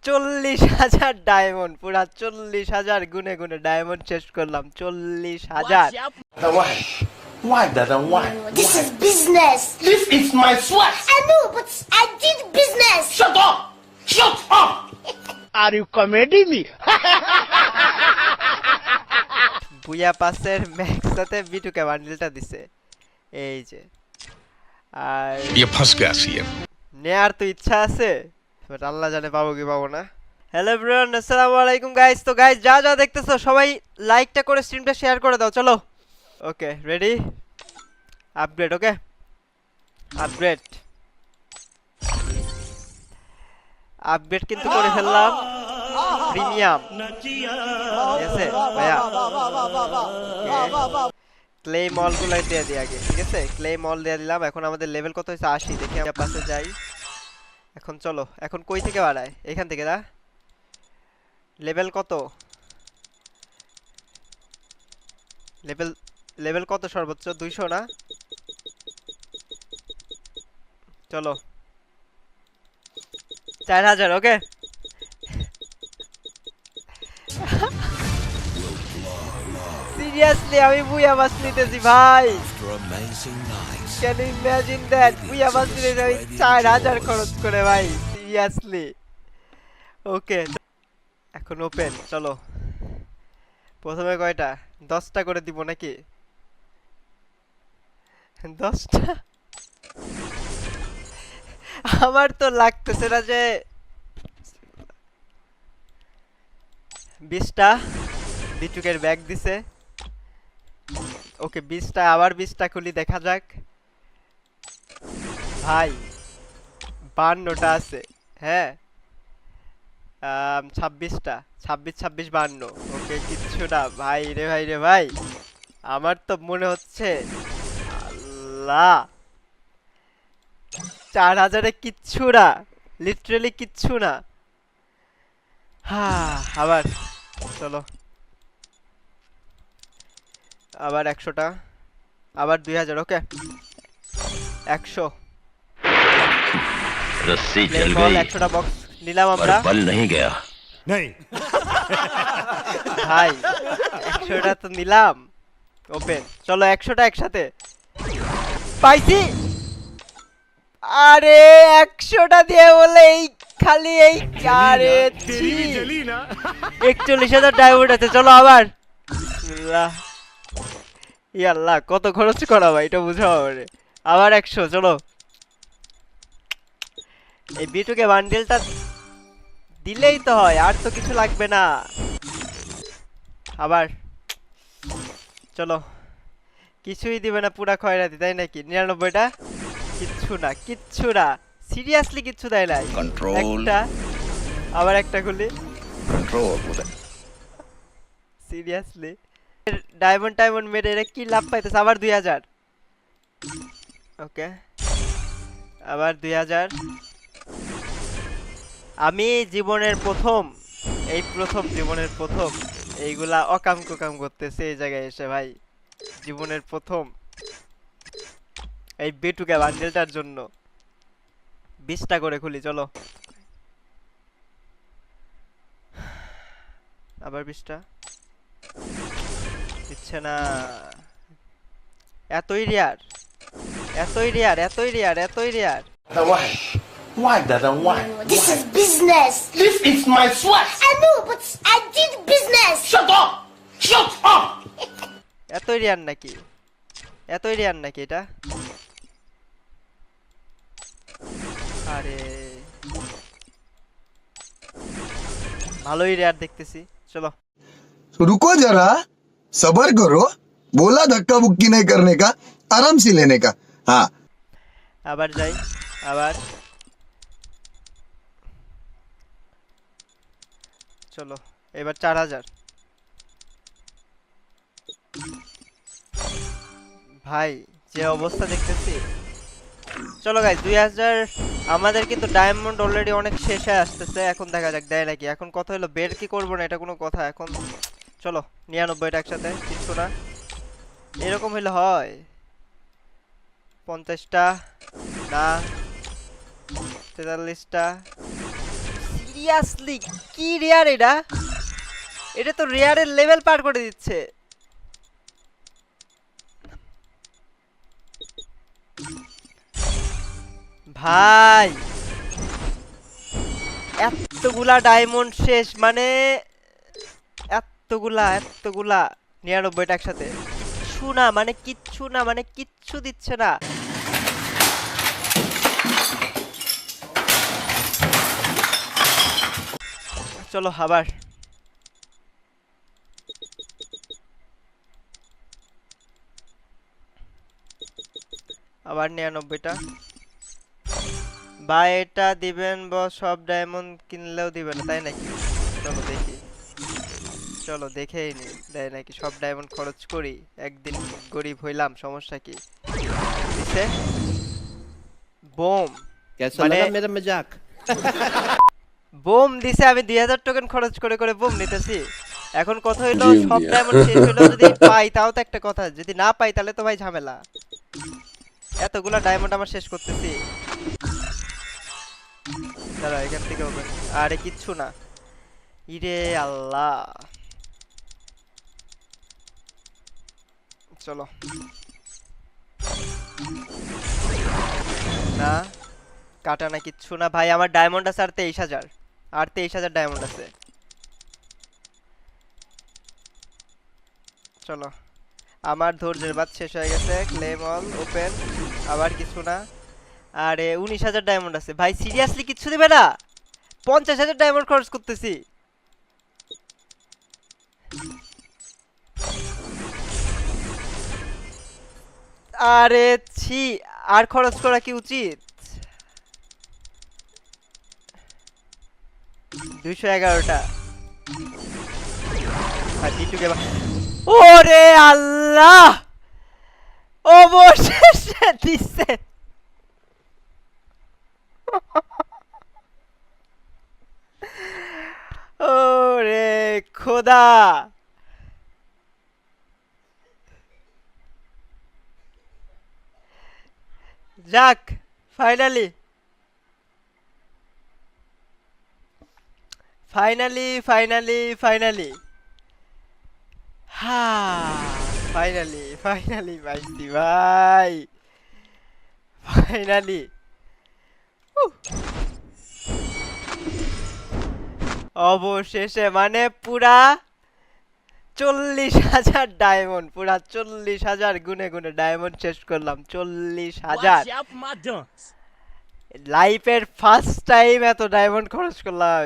40,000 diamond, পুরা 40,000 গুনে গুনে ডায়মন্ড শেষ করলাম। 40,000। Why? Why, Dada? Why? This is business. This is my sweat. I know, but I did business. Shut up! Shut up! Are you comedy me? বুয়া পাসের max সাথে বিটুকে বান্ডেলটা দিছে এই যে। আর ये फंस गया सीएम। নেয়ার তো ইচ্ছা আছে, বাট আল্লাহ জানে পাবো কি পাবো না। হ্যালো এভরিওয়ান, আসসালামু আলাইকুম গাইস। তো গাইস যা যা দেখতেছো সবাই লাইকটা করে স্ট্রিমটা শেয়ার করে দাও। চলো ওকে রেডি, আপগ্রেড। ওকে আপগ্রেড আপগ্রেড কিন্তু করে ফেললাম প্রিমিয়াম। ঠিক আছে ভাইয়া, ক্লে মল গুলো দিয়ে দিই আগে। ঠিক আছে ক্লে মল দিয়ে দিলাম। এখন আমাদের লেভেল কত হয়েছে? 80। দেখি আমরা পাশে যাই। এখন চলো, এখন কই থেকে বাড়ায়? এখান থেকে না? লেভেল কত? লেভেল লেভেল কত সর্বোচ্চ? 200 না? চলো 4000। ওকে সিরিয়াসলি আমি বুয়া বাস নিতেছি ভাই। Can you imagine that? বুয়া বাস নিতে আমি 4000 খরচ করে ভাই, সিরিয়াসলি। ওকে এখন ওপেন। চলো প্রথমে কয়টা? 10টা করে দিব নাকি? 10টা? আমার তো লাগতেছে না যে 20টা। বিটুকের ব্যাগ দিছে। ওকে 20টা, আবার 20টা খুলি, দেখা যাক। ভাই 52টা আছে। হ্যাঁ 26টা, 26 26 52। ওকে কিচ্ছু না ভাই রে, ভাই রে ভাই। আমার তো মনে হচ্ছে আল্লাহ 4000-এ কিচ্ছু না, লিটারালি কিচ্ছু না। হ্যাঁ আবার চলো, আবার 100টা, আবার 2000। ওকে 100 रस्सी चल गई 100টা বক্স নিলাম पर আমরা। बल नहीं गया। ভাই 100টা তো নিলাম। ওপেন চলো 100টা একসাথে পাইছি। আরে 100টা দিয়ে বলে এই খালি এই, আরে 41,000 ডায়মন্ড আছে। চলো আবার। বিসমিল্লাহ। ইয়াল্লাহ কত খরচ করা ভাই এটা বুঝাও আমারে। আবার 100। চলো এই বিটুকে বান্ডেলটা দিলেই তো হয়, আর তো কিছু লাগবে না। আবার চলো, কিছুই দিবে না, পুরা খয়রাতি তাই নাকি? 99টা কিচ্ছু না, কিচ্ছু না, সিরিয়াসলি কিচ্ছু দেয় নাই। Control. একটা, আবার একটা খুলি, कंट्रोल সিরিয়াসলি ডায়মন্ড টাইমন্ড মেরে এরা কি লাভ পাইতেছে? আবার 2000। ওকে আবার 2000। আমি জীবনের প্রথম, এই প্রথম জীবনের প্রথম এইগুলা অকাম কুকাম করতেছে এই জায়গায় এসে ভাই। জীবনের প্রথম এই বিটুকে বান্ডেলটার জন্য 20টা করে খুলি। চলো আবার 20টা, দিচ্ছে না। এতই রেয়ার, এতই রেয়ার, এতই রেয়ার, এতই rare. Dada, why? Why, Dada? Why? This is business. This is my sweat. I know, but I did business. Shut up! Shut up! এতই রেয়ার নাকি? এতই রেয়ার নাকি এটা? আরে ভালোই রেয়ার দেখতেছি। চলো रुको जरा सबर करो बोला धक्का बुक्की नहीं करने का आराम से लेने का हाँ আবার যাই, আবার চলো এবার 4000। ভাই যে অবস্থা দেখতেছি। চলো গাইস 2000 আমাদের কিন্তু ডায়মন্ড অলরেডি অনেক শেষে আসতেছে। এখন দেখা যাক দেয় নাকি। এখন কথা হলো বের কি করবো না, এটা কোনো কথা এখন। চলো 99টা একসাথে, কিচ্ছু না। এরকম হইলে হয় 50টা না, 43টা। সিরিয়াসলি কি রেয়ার এটা? এটা তো রেয়ারের লেভেল পার করে দিচ্ছে। ভাই এতগুলা ডায়মন্ড শেষ, মানে এতগুলা 99টা একসাথে, কিচ্ছু না মানে কিচ্ছু না, মানে কিচ্ছু দিচ্ছে না। চলো আবার আবার 99টা। বা এটা দিবেন বস, সব ডায়মন্ড কিনলেও দিবেন তাই নাকি? চলো দেখি, চলো দেখেই নি দেয় নাকি। সব ডায়মন্ড খরচ করি, একদিন গরিব হইলাম, সমস্যা কি? দিছে বোম, कैसा মানে लगा मेरा मजाक? বোম দিছে। আমি 2000 টোকেন খরচ করে করে বোম নিতেছি। এখন কথা হইলো সব ডায়মন্ড শেষ হইলো যদি পাই তাও তো একটা কথা, যদি না পাই তাহলে তো ভাই ঝামেলা। এতগুলা ডায়মন্ড আমার শেষ করতেছি। দাঁড়া এখান থেকে হবে, আরে কিচ্ছু না। ইরে আল্লাহ, চলো না কাটা না, কিচ্ছু না ভাই। আমার ডায়মন্ড আছে আর 23,000, আর 23,000 ডায়মন্ড আছে। চলো আমার ধৈর্যের বাদ শেষ হয়ে গেছে। ক্লেম অল ওপেন, আবার কিছু না। আরে 19,000 ডায়মন্ড আছে ভাই, সিরিয়াসলি কিচ্ছু দিবে না? 50,000 ডায়মন্ড খরচ করতেছি। আরে ছি, আর খরচ করা কি উচিত? 211টা। আর টিটুকে ওরে আল্লাহ, অবশেষে দিছে। ওরে খোদা, যাক ফাইনালি ফাইনালি ফাইনালি ফাইনালি হা ফাইনালি ফাইনালি পাইছি ভাই, ফাইনালি। অবশেষে মানে পুরা 40,000 ডায়মন্ড, পুরা 40,000 গুনে গুনে ডায়মন্ড শেষ করলাম। 40,000 লাইফের ফার্স্ট টাইম এত ডায়মন্ড খরচ করলাম।